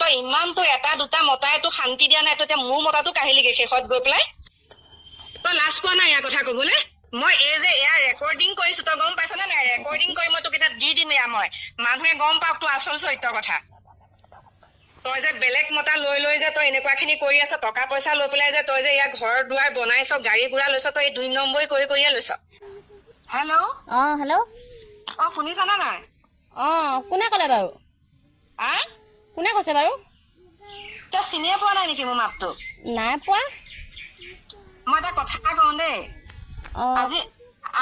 তই ইমান তো এটা দুটা মতাই তো শান্তি দিয়া নাই, তই মোৰ মতাটো কাহিলিগে শেষত গৈ পেলাই। তই লাজ পোৱা নাই ইয়াৰ কথা কবলৈ? মই এই যে এয়া ৰেকৰ্ডিং কৰিছো, তই গম পাইছ নে নাই? ৰেকৰ্ডিং কৰি মই তোক এটা দি দিম, এয়া মই মানুহে গম পাওক তোৰ আচল চৰিত্ৰ কথা। তই যে বেলেগ মতা লৈ লৈ যে তই এনেকুৱা খিনি কৰি আছ, টকা পইচা লৈ পেলাই যে তই যে ইয়াৰ ঘৰ দুৱাৰ বনাইছ, গাড়ী ঘোঁৰা লৈছ, তই এই 2 নম্বৰী কৰিয়ে লৈছ। হেল্ল'? হেল্ল'? শুনিছানে নাই? কোনে ক'লে বাৰু? কোনে কৈছে বাৰু? তই চিনিয়ে পোৱা নাই নেকি মোৰ মাতটো? নাই পোৱা। মই এটা কথা কওঁ দেই,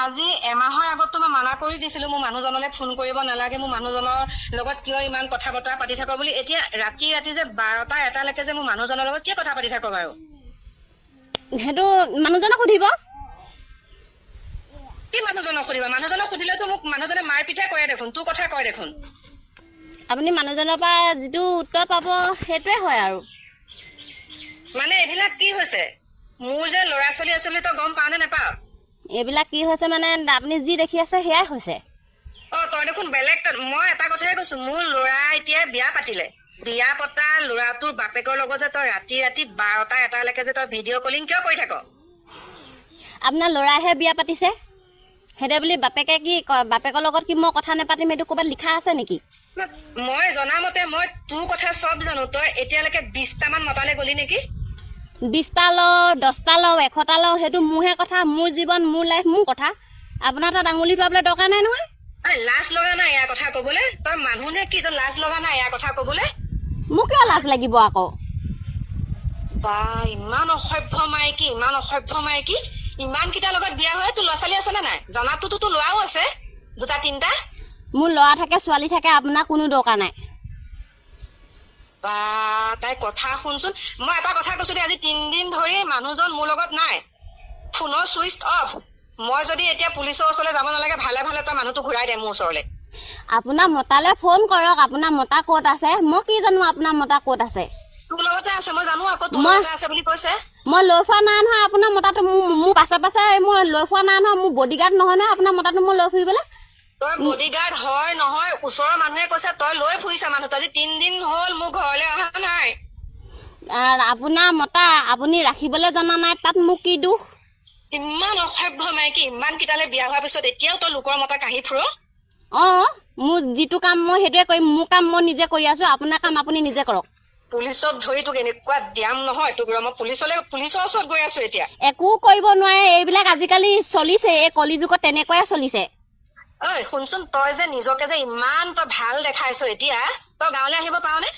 আজি এমাহৰ আগত মই মানা কৰি দিছিলো মোৰ মানুহজনলৈ ফোন কৰিব নালাগে, মোৰ মানুহজনৰ লগত কিয় ইমান কথা বতৰা পাতি থাক বুলি। এতিয়া ৰাতি যে 12টা 1টালৈকে যে মোৰ মানুহজনৰ লগত কি কথা পাতি থাক বাৰু? সেইটো মানুহজনক সুধিব। কি মানুহজনক সুধিবা? মানুহজনক সুধিলেতো মোক মানুহজনে মাৰ পিঠা কৰে দেখোন, তোৰ কথা কয় দেখোন। আপুনি মানুহজনৰ পৰা যিটো উত্তৰ পাব সেইটোৱে হয় আৰু। মানে এইবিলাক কি হৈছে? মোৰ যে ল'ৰা ছোৱালী আছে বুলি তই গম পাও নে নেপাও? এইবিলাক কি হৈছে মানে আপুনি যি দেখি আছে সেয়াই হৈছে। তই দেখোন বেলেগ। মই এটা কথাই কৈছো, মোৰ ল'ৰা এতিয়া বিয়া পাতিলে, বিয়া পতা ল'ৰাটোৰ বাপেকৰ লগত যে তই ৰাতি 12টা 1টালৈকে যে তই ভিডিঅ' কলিং কিয় কৰি থাক? আপোনাৰ ল'ৰাইহে বিয়া পাতিছে, সেইদে বুলি বাপেকে কি কয়? বাপেকৰ লগত কি মই কথা নাপাতিম এইটো ক'ৰবাত লিখা আছে নেকি? মই জনামতে মই তোৰ কথা চব জানো। তই এতিয়ালৈকে 20টামান মতালে গলি নেকি? 20টা লও, 10টা লও, 100টা লও, সেইটো মোৰহে কথা, মোৰ জীৱন, মোৰ লাইফ, মোৰ কথা। আপোনাৰ তাত আঙুলি টোৱাবলৈ দৰকাৰ নাই নহয়। লাজ লগা নাই ইয়াৰ কথা কবলৈ? তই মানুহ নে কি? তই লাজ লগা নাই ইয়াৰ কথা কবলৈ? মোক কিয় লাজ লাগিব আকৌ? বা ইমান অসভ্য মাইকী, ইমান অসভ্য মাইকী। ইমান কেইটাৰ লগত বিয়া হৈ তোৰ ল'ৰা ছোৱালী আছে নে নাই? জনাতোতো তোৰ ল'ৰাও আছে 2টা 3টা। মোৰ ল'ৰা থাকে ছোৱালী থাকে, আপোনাৰ কোনো দৰকাৰ নাই। বা তাই কথা শুনচোন। মই এটা কথা কৈছো দেই, আজি 3 দিন ধৰি মানুহজন মোৰ লগত নাই, ফোনৰ চুইচ অফ। মই যদি এতিয়া পুলিচৰ ওচৰলৈ যাব নালাগে, ভালে ভালে তই মানুহটো ঘূৰাই দে মোৰ ওচৰলৈ। আপোনাৰ মতালে ফোন কৰক। আপোনাৰ মতা ক'ত আছে? মই কি জানো আপোনাৰ মতা ক'ত আছে? তোৰ লগতে আছে, মই জানো আকৌ তোৰ লগতে আছে বুলি কৈছে। মই লৈ ফুৰা নাই নহয় আপোনাৰ মতাটো। মোৰ পাছে পাছে মই লৈ ফুৰা নাই নহয়। মোৰ বডিগাৰ্ড নহয় নহয় আপোনাৰ মতাটো মই লৈ ফুৰিবলৈ। তই বডিগাৰ্ড হয় নহয় ওচৰৰ মানুহে কৈছে তই লৈ ফুৰিছা মানুহটো। আজি 3 দিন হ'ল মোৰ ঘৰলৈ অহা নাই। আপোনাৰ মতা আপুনি ৰাখিবলৈ জনা নাই, তাত মোক কি দুখ? ইমান অসভ্য মাইকী, ইমান কেইটালে বিয়া হোৱাৰ পিছত এতিয়াও তই লোকৰ মতা কাঢ়ি ফুৰ? মোৰ যিটো কাম মই সেইটোৱে কৰিম। মোৰ কাম মই নিজে কৰি আছো, আপোনাৰ কাম আপুনি নিজে কৰক। পুলিচক ধৰি তোক এনেকুৱা দিয়াম নহয় তোক। মই পুলিচৰ ওচৰত গৈ আছো এতিয়া। একো কৰিব নোৱাৰে, এইবিলাক আজিকালি চলিছে, এই কলি যুগত তেনেকুৱাই চলিছে। শুনচোন, তই যে নিজকে যে ইমান তই ভাল দেখাইছ, এতিয়া তই গাঁৱলৈ আহিব পাৰ নে?